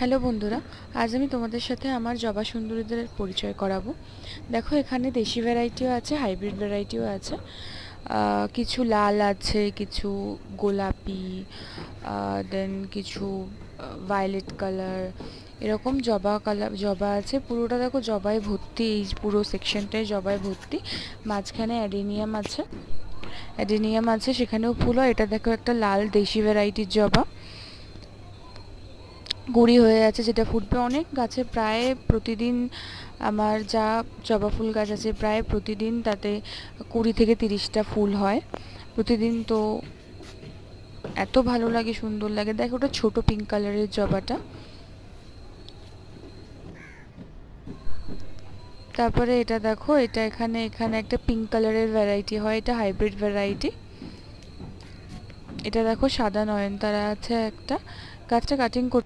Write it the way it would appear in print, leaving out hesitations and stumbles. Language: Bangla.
হ্যালো বন্ধুরা, আজ আমি তোমাদের সাথে আমার জবা সুন্দরীদের পরিচয় করাবো। দেখো, এখানে দেশি ভ্যারাইটিও আছে, হাইব্রিড ভ্যারাইটিও আছে। কিছু লাল আছে, কিছু গোলাপি, দেন কিছু ভায়োলেট কালার, এরকম জবা আছে। পুরোটা দেখো জবায় ভর্তি, এই পুরো সেকশনটায় জবায় ভর্তি। মাঝখানে অ্যাডেনিয়াম আছে, সেখানেও ফুল হয়। এটা দেখো একটা লাল দেশি ভ্যারাইটির জবা, গুঁড়ি হয়ে আছে, যেটা ফুটবে। অনেক গাছে প্রায় প্রতিদিন, আমার যা জবা ফুল গাছ আছে প্রায় প্রতিদিন তাতে 20 থেকে 30টা ফুল হয় প্রতিদিন। তো এত ভালো লাগে, সুন্দর লাগে। দেখো, ওটা ছোট পিঙ্ক কালারের জবাটা। তারপরে এটা দেখো, এটা এখানে একটা পিঙ্ক কালারের ভ্যারাইটি হয়, এটা হাইব্রিড ভ্যারাইটি। এটা দেখো সাদা নয়নতারা আছে একটা। গাছটা কাটিং